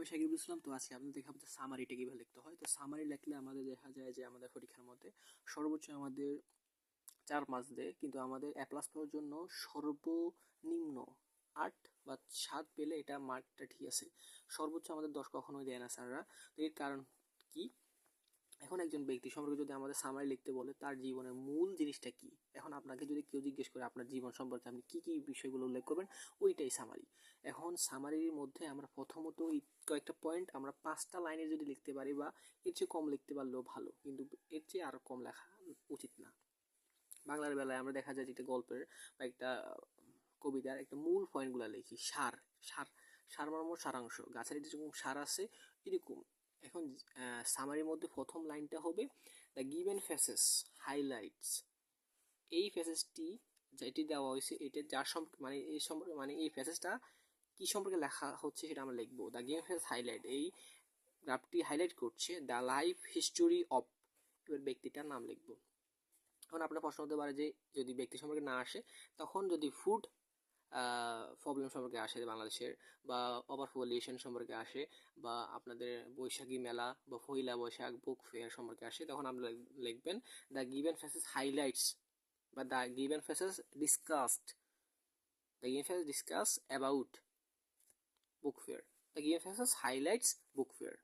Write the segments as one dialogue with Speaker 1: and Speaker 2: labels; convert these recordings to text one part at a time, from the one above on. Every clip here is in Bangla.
Speaker 1: আমি সাকিবুল ইসলাম। তো আজকে আপনাদের দেখাবো যে সামারিটা কীভাবে লিখতে হয়। তো সামারি লিখলে আমাদের দেখা যায় যে আমাদের পরীক্ষার মধ্যে সর্বোচ্চ আমাদের 4 মার্কস দেয়, কিন্তু আমাদের এ প্লাস পাওয়ার জন্য সর্বনিম্ন 8 বা 7 পেলে এটা মার্কটা ঠিক আছে। সর্বোচ্চ আমাদের 10 কখনোই দেয় না স্যাররা। তো এর কারণ কি? এখন একজন ব্যক্তি সম্পর্কে যদি আমাদের সামারি লিখতে বলে, তার জীবনের মূল জিনিসটা কি। এখন আপনাকে যদি কেউ জিজ্ঞেস করে আপনার জীবন সম্পর্কে আপনি কি কি বিষয়গুলো উল্লেখ করবেন, ওইটাই সামারি। এখন সামারির মধ্যে আমরা প্রথমত এই কয়েকটা পয়েন্ট আমরা 5টা লাইনে যদি লিখতে পারি, বা এর চেয়ে কম লিখতে পারলেও ভালো, কিন্তু এর চেয়ে আরও কম লেখা উচিত না। বাংলার বেলায় আমরা দেখা যায় যে একটা গল্পের বা একটা কবিতার একটা মূল পয়েন্টগুলো লিখি। সার সারমর্ম সারাংশ, গাছের যেরকম সার আছে এরকম। এখন সামারির মধ্যে প্রথম লাইনটা হবে দ্য গিভেন ফেসেস হাইলাইটস। এই ফেসেসটি যেটি দেওয়া হয়েছে এটা যার সম্পর্কে মানে এই সম্পর্কে মানে এই ফেসেসটা কি সম্পর্কে লেখা হচ্ছে সেটা আমরা লিখবো। দ্য গিভেন ফেসেস হাইলাইট, এই গ্রাফটি হাইলাইট করছে দ্য লাইফ হিস্টোরি অফ, এবার ব্যক্তিটার নাম লিখবো। এখন আপনার প্রশ্ন হতে পারে যে যদি ব্যক্তি সম্পর্কে না আসে, তখন যদি ফুড প্রবলেম সম্পর্কে আসে বাংলাদেশের, বা ওভার পপুলেশন সম্পর্কে আসে, বা আপনাদের বৈশাখী মেলা বা পহিলা বৈশাখ বুক ফেয়ার সম্পর্কে আসে, তখন আপনি লিখবেন দ্য গিভেন ফেসেস হাইলাইটস বা the given faces discussed, the given faces discuss about book fair, the given faces highlights book fair,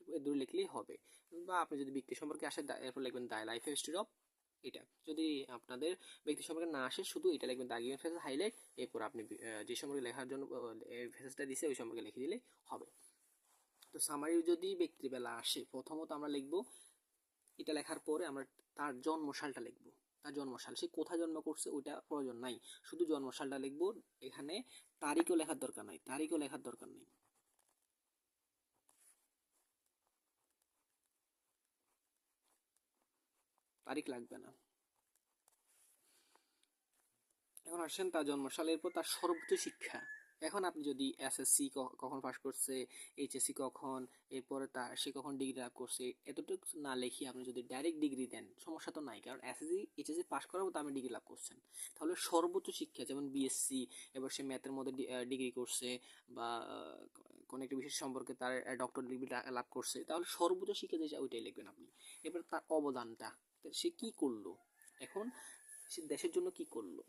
Speaker 1: এই দুটো লিখলেই হবে। বা আপনি যদি ব্যক্তি সম্পর্কে আসে এরপর লিখবেন দ্য লাইফ হিস্টরি অফ, এটা। যদি আপনাদের ব্যক্তি সম্পর্কে না আসে, শুধু এটা লিখবেন দ্য গিভেন ফেসেস হাইলাইট, এরপর আপনি যে সম্পর্কে লেখার জন্য এই ফেসেসটা দিছে ওই সম্পর্কে লিখে দিলেই হবে। তো সামারি যদি ব্যক্তির বেলা আসে, প্রথমত আমরা লিখবো, এটা লেখার পরে আমরা তার জন্মসালটা লিখবো। তার জন্মসাল, সে কোথায় জন্ম করছে ওইটা প্রয়োজন নাই, শুধু জন্মসালটা লিখবো। এখানে তারিখও লেখার দরকার নাই, তারিখও লেখার দরকার নেই, তারিখ লাগবে না। এখন আসেন তার জন্মসাল, এরপর তার সর্বোচ্চ শিক্ষা। এখন আপনি যদি এসএসসি কখন পাস করছে, এইচএসসি কখন, এরপরে তার সে কখন ডিগ্রি লাভ করছে, এতটুকু না লিখি আপনি যদি ডাইরেক্ট ডিগ্রি দেন, সমস্যা তো নাই, কারণ এসএসসি এইচএসসি পাস করার মতো আপনি ডিগ্রি লাভ করছেন। তাহলে সর্বোচ্চ শিক্ষা, যেমন বিএসসি, এবার সে ম্যাথের মধ্যে ডিগ্রি করছে, বা কোনো একটা বিষয় সম্পর্কে তার ডক্টর ডিগ্রি লাভ করছে, তাহলে সর্বোচ্চ শিক্ষা যেটা ওইটাই লিখবেন আপনি। এবার তার অবদানটা, সে কি করলো, এখন সে দেশের জন্য কি করলো,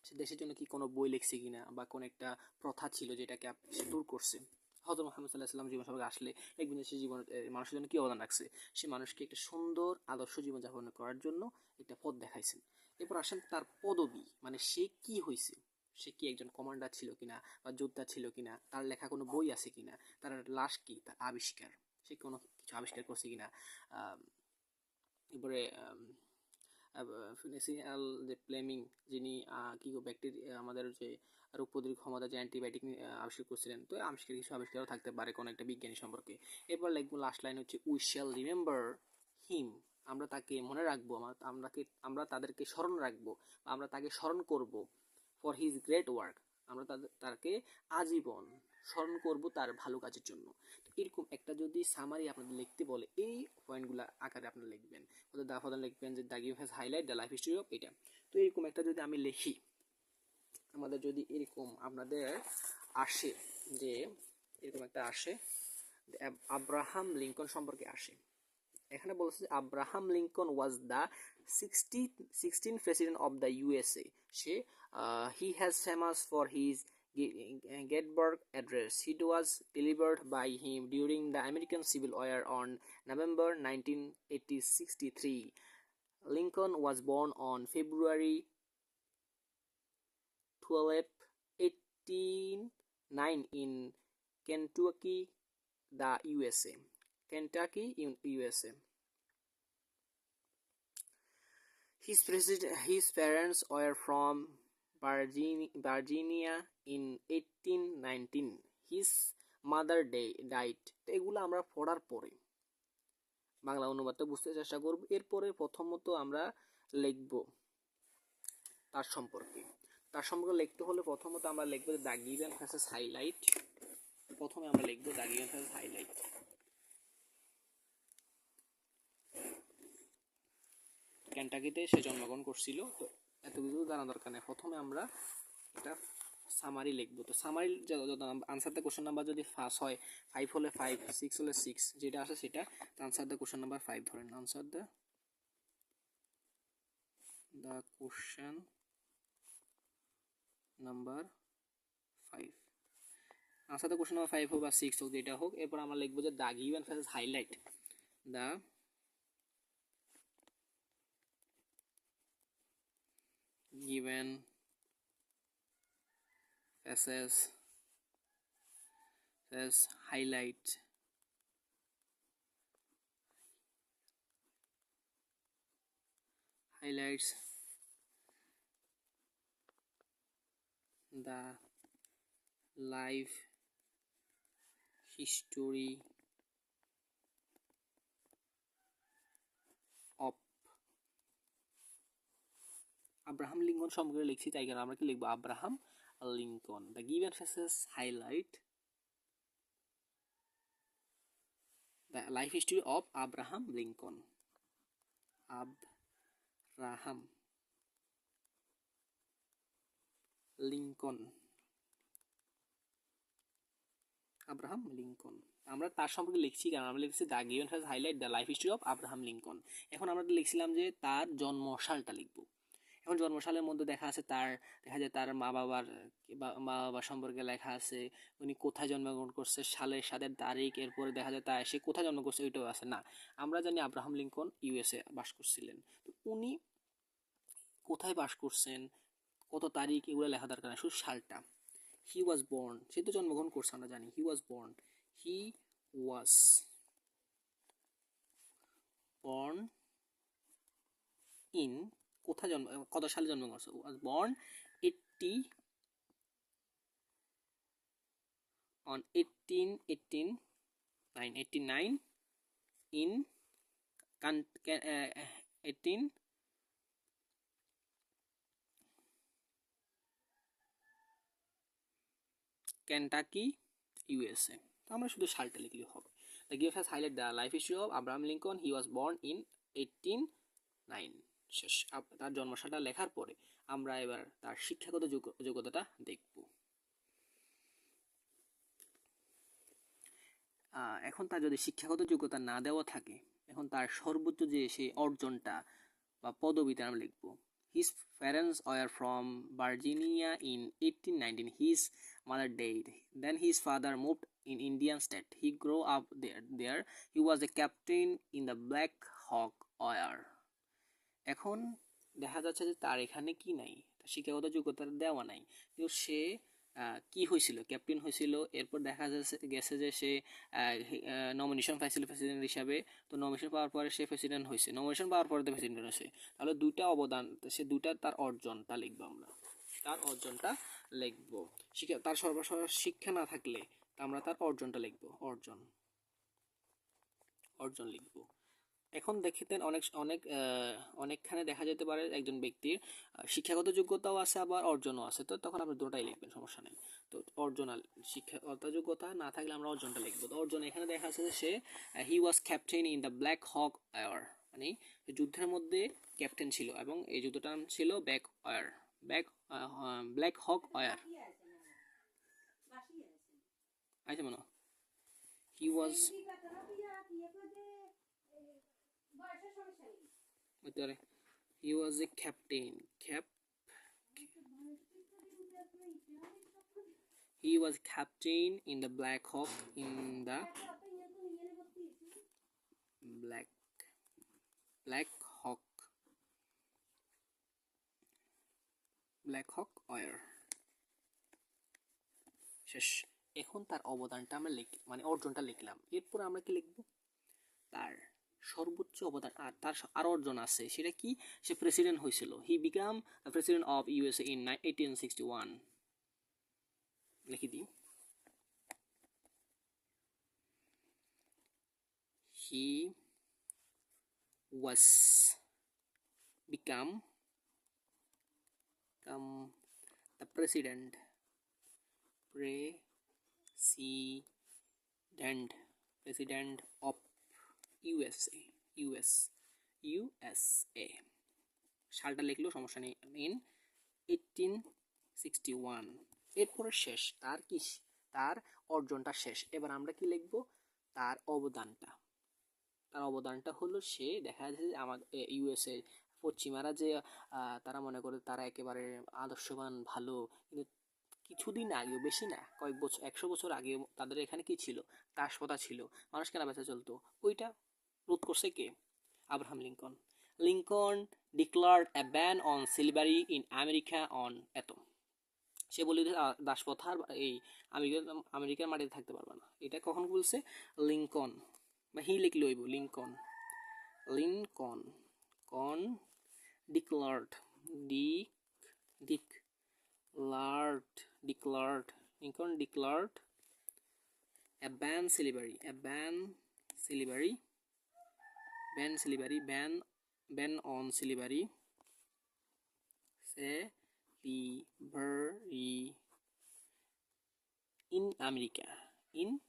Speaker 1: সে দেশের জন্য কি কোনো বই লিখছে কিনা, বা কোন একটা প্রথা ছিল যেটাকে সে দূর করছে। হযরত মুহাম্মদ সাল্লাল্লাহু আলাইহি ওয়াসাল্লাম জীবন সম্পর্কে আসলে দেখবেন যে সে জীবন মানুষের জন্য কি অবদান রাখছে, সে মানুষকে একটা সুন্দর আদর্শ জীবনযাপন করার জন্য একটা পথ দেখাইছেন। এরপর আসেন তার পদবি, মানে সে কি হয়েছে, সে কি একজন কমান্ডার ছিল কিনা, বা যোদ্ধা ছিল কিনা, তার লেখা কোনো বই আছে কিনা, তার লাশ কি, তার আবিষ্কার, সে কোনো কিছু আবিষ্কার করছে কিনা। এরপরে ফিনান্সিয়াল যে প্লেমিং, যিনি কি ব্যক্তির আমাদের যে রোগ প্রতিরোধ ক্ষমতা যে অ্যান্টিবায়োটিক আবিষ্কার করছিলেন, তো আবিষ্কার কিছু আবিষ্কারও থাকতে পারে কোনো একটা বিজ্ঞানী সম্পর্কে। এরপর লিখবো লাস্ট লাইন হচ্ছে উই শ্যাল রিমেম্বার হিম, আমরা তাকে মনে রাখবো, আমরা তাদেরকে স্মরণ রাখবো, আমরা তাকে স্মরণ করব ফর হিজ গ্রেট ওয়ার্ক, আমরা তাকে আজীবন স্মরণ করব তার ভালো কাজের জন্য। তো এরকম একটা যদি সামারি আপনাদের লিখতে বলে, এই পয়েন্টগুলো আকারে আপনারা লিখবেন। প্রধান লিখবেন যে the give has highlight the life history of, এটা। তো এরকম একটা যদি আমি লিখি, আমাদের যদি এরকম আপনাদের আসে যে এরকম একটা আসে আব্রাহাম লিঙ্কন সম্পর্কে আসে, এখানে বলছে Abraham Lincoln was the 16th president of the USA. Say he has famous for his Gettysburg address. It was delivered by him during the American Civil War on November 1963. Lincoln was born on February 12, 1809 in Kentucky, the USA. Kentucky, USA. His parents were from Virginia in 1819. His mother died. তো এগুলো আমরা পড়ার পরে বাংলা অনুবাদটা বুঝতে চেষ্টা করব। এরপরে প্রথমত আমরা লিখব তার সম্পর্কে লিখতে হলে প্রথমত আমরা লিখব দ্য গিভেন ফেসেস হাইলাইট। প্রথমে আমরা লিখব দ্য গিভেন ফেসেস হাইলাইট। কেন্টাকিতে সে জন্মগ্রহণ করছিল। তো এত কিছু জানা দরকার নেই, প্রথমে আমরা এটা সামারি লিখবো। তো সামারি যত আনসার দ্য কোশ্চেন নাম্বার যদি 5 হয়, 5 হলে 5, 6 হলে 6, যেটা আসে সেটা। আনসার দ্য কোশ্চেন নাম্বার 5 ধরেন, answer the question number 5, answer the question number 5 হোক বা 6 হোক, যেটা হোক। এরপর আমরা লিখবো যে the given phrases highlight the given phrases highlight highlights the life history of Abraham Lincoln সম্পর্কে লিখছি, তাই কারণে আমরা কি লিখবো? Abraham Lincoln. The given faces highlight the life history of Abraham Lincoln. Abraham Lincoln, Abraham Lincoln. আমরা তার সম্পর্কে লিখছি কারণ আমরা লিখছি the given faces highlight the life history of Abraham Lincoln. এখন আমরা লিখছিলাম যে তার জন্মসালটা লিখবো। এখন জন্মসালের মধ্যে দেখা যায় তার মা বাবার সম্পর্কে লেখা আছে, উনি কোথায় জন্মগ্রহণ করছে, সালের সাথে তারিখ, এরপরে দেখা যায় সে কোথায় জন্ম করছে ওইটাও আছে না। আমরা জানি আব্রাহাম লিঙ্কন ইউএসএ বাস করছিলেন, তো উনি কোথায় বাস করছেন, কত তারিখ, এগুলো লেখা দরকার না, শুধু সালটা। হি ওয়াজ বর্ন, সে তো জন্মগ্রহণ করছে, আমরা জানি হি ওয়াজ বর্ন ইন, কোথায় জন্ম, কত সালে জন্মগ্রহণ করছে, was born 80 on 1889 in 18 Kentucky USA. তো আমরা শুধু সালটা লিখলেই হবে। The give has highlight the life history of Abraham Lincoln, he was born in 1809। শেষ। তার জন্মসালটা লেখার পরে আমরা এবার তার শিক্ষাগত যোগ্যতাটা দেখব। এখন তার যদি শিক্ষাগত যোগ্যতা না দেওয়া থাকে, এখন তার সর্বোচ্চ যে সেই অর্জনটা বা পদবিতে আমরা লিখব। His parents were from Virginia in 1819. His mother died. Then his father moved in Indian state. He grew up there. He was a captain in the Black Hawk War. এখন দেখা যাচ্ছে যে তার এখানে কি নাই, শিক্ষাগত যোগ্যতা দেওয়া নাই, কিন্তু সে কি হয়েছিল, ক্যাপ্টেন হয়েছিল। এরপর দেখা গেছে যে সে নমিনেশন পাইছিল প্রেসিডেন্ট হিসাবে। তো নমিনেশন পাওয়ার পরে সে প্রেসিডেন্ট হয়েছে, নমিনেশন পাওয়ার পরে প্রেসিডেন্ট হয়েছে। তাহলে দুইটা অবদান, সে দুইটা তার অর্জনটা লিখবো, আমরা তার অর্জনটা লিখবো। তার সর্বস্ব শিক্ষা না থাকলে আমরা তার অর্জনটা লিখবো, অর্জন লিখবো। এখন দেখতেন অনেকখানে দেখা যেতে পারে একজন ব্যক্তির শিক্ষাগত যোগ্যতাও আছে আবার অর্জনও আছে, তো তখন আপনি দুটোটাই লিখবেন, সমস্যা নেই। তো অর্জন আর শিক্ষাগত যোগ্যতা না থাকলে আমরা অর্জনটা লিখবো। তো অর্জন এখানে দেখা যাচ্ছে যে সে he was captain in the Black Hawk War, মানে যুদ্ধের মধ্যে ক্যাপ্টেন ছিল, এবং এই যুদ্ধটার নাম ছিল ব্ল্যাক হক ওয়ার। আচ্ছা মনে হি ওয়াজ he was a captain he was captain in the Black Hawk Black Hawk War। শেষ। এখন তার অবদানটা আমরা মানে অর্জনটা লিখলাম। এরপর আমরা কি লিখব? তার সর্বোচ্চ অবদান, আর তার আরো অর্জন আছে, সেটা কি? সে প্রেসিডেন্ট হয়েছিল। He became the president of USA in 1861। লিখে দিই, হি was become the president of USA। সালটা লিখলেও সমস্যা নেই, ইন 1861। এরপরে শেষ, তার কি, তার অর্জনটা শেষ। এবার আমরা কি লিখব, তার অবদানটা। তার অবদানটা হলো সে দেখা যাচ্ছে যে আমাদের ইউএসএ পশ্চিমারা যে তারা মনে করে তারা একেবারে আদর্শবান ভালো, কিন্তু কিছুদিন আগেও, বেশি না, কয়েক বছর, 100 বছর আগে তাদের এখানে কি ছিল, দাসপ্রথা ছিল, মানুষ কেনা বেচা চলতো। ওইটা রোধ করছে কে? Abraham Lincoln. Lincoln declared a ban on slavery in America on এত। সে বলে দাসপ্রথার এই আমেরিকার মাটিতে থাকতে পারবে না। এটা কখন বলছে? লিঙ্কন, বা হি লিখলে হইব লিঙ্কন। লিঙ্কন কন declared, D declared declared Lincoln declared a ban slavery, a ban slavery, ban slavery, ban on slavery, slavery in America, in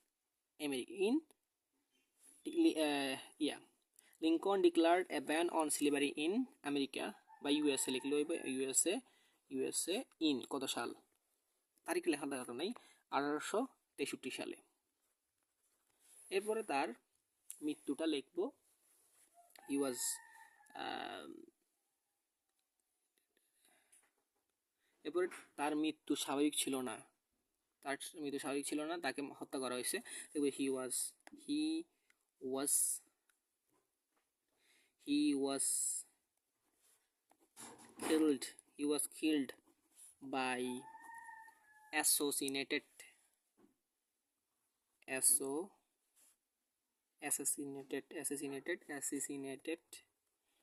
Speaker 1: America, in yeah, Lincoln declared a ban on slavery in America বা ইউএসএ লিখলে হইবে ইউএসএ, ইউএসএ ইন কত সাল, তারিখ লেখার দরকার নেই, 1863 সালে। এরপরে তার মৃত্যুটা লিখব, হি ওয়াজ এরপরে তার মৃত্যু স্বাভাবিক ছিল না, তার মৃত্যু স্বাভাবিক ছিল না, তাকে হত্যা করা হয়েছে। হি ওয়াজ killed by assassinated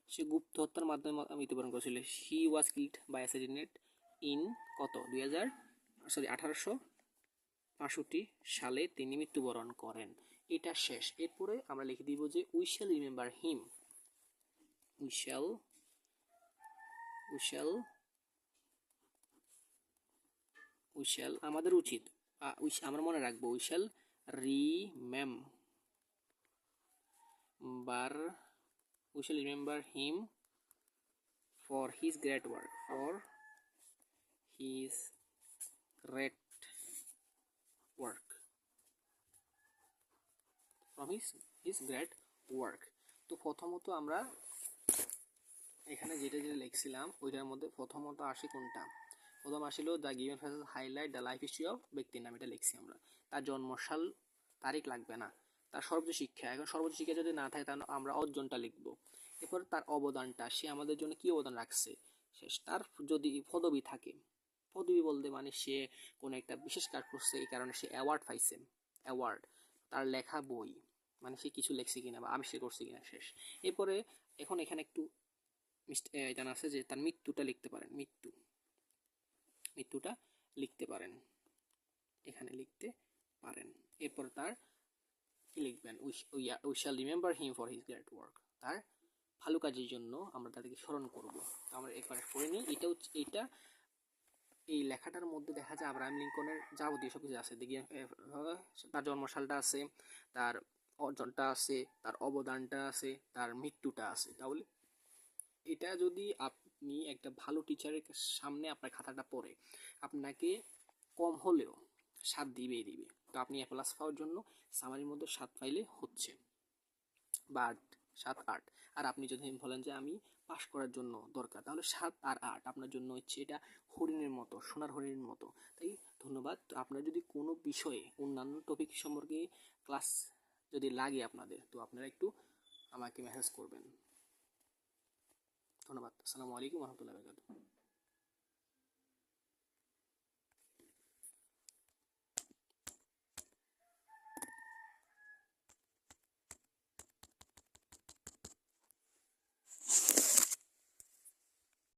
Speaker 1: সে গুপ্ত হত্যার মাধ্যমে মৃত্যুবরণ করেছিল। He was killed by assassinate in কত 1865 সালে তিনি মৃত্যুবরণ করেন। এটা শেষ। এরপরে আমরা লিখে দিব যে we shall remember him, we shall আমাদের উচিত, আমরা মনে রাখবো, we shall remember him for his great work, from his great work। তো প্রথমত আমরা এখানে যেটা লিখছিলাম ওইটার মধ্যে প্রথমত আসে কোনটা, প্রথম আসিল the given phrases highlight the life history of ব্যক্তির নাম, এটা লিখছি আমরা। তার জন্মসাল, তারিখ লাগবে না। তার সর্বোচ্চ শিক্ষা, এখন সর্বোচ্চ শিক্ষা যদি না থাকে তাহলে আমরা অর্জনটা লিখব। এরপর তার অবদানটা, সে আমাদের জন্য কি অবদান রাখছে শেষ। তার যদি পদবি থাকে, পদবি বলতে মানে সে কোনো একটা বিশেষ কাজ করছে, এই কারণে সে অ্যাওয়ার্ড পাইছে, অ্যাওয়ার্ড। তার লেখা বই, মানে সে কিছু লেখছে কিনা বা আবিষ্কার করছে কিনা শেষ। এরপরে এখন এখানে একটু জানা আছে যে তার মৃত্যুটা লিখতে পারেন, মৃত্যুটা লিখতে পারেন, এখানে লিখতে পারেন। এরপর তার কি লিখবেন, we shall remember him for his great work, তার ভালো কাজের জন্য আমরা তাদেরকে স্মরণ করব। আমরা একবার পড়ে নিই। এইটা এই লেখাটার মধ্যে দেখা যায় আব্রাহাম লিঙ্কনের যাবতীয় সব কিছু আছে। দেখি তার জন্মসালটা আছে, তার অর্জনটা আছে, তার অবদানটা আছে, তার মৃত্যুটা আছে। তাহলে এটা যদি আপনি একটা ভালো টিচারের সামনে আপনার খাতাটা পড়ে, আপনাকে কম হলেও 7 দিবে। তো আপনি A+ পাওয়ার জন্য সামারির মধ্যে 7 পাইলে হচ্ছে, বা 8, 7, 8। আর আপনি যদি বলেন যে আমি পাস করার জন্য দরকার, তাহলে 7 আর 8 আপনার জন্য হচ্ছে এটা হরিণের মতো, সোনার হরিণের মতো। তাই ধন্যবাদ। আপনার যদি কোনো বিষয়ে অন্যান্য টপিক সম্পর্কে ক্লাস যদি লাগে আপনাদের, তো আপনারা একটু আমাকে মেসেজ করবেন। ধন্যবাদ। আসসালামু আলাইকুম ওয়া রাহমাতুল্লাহি ওয়া বারাকাতুহু।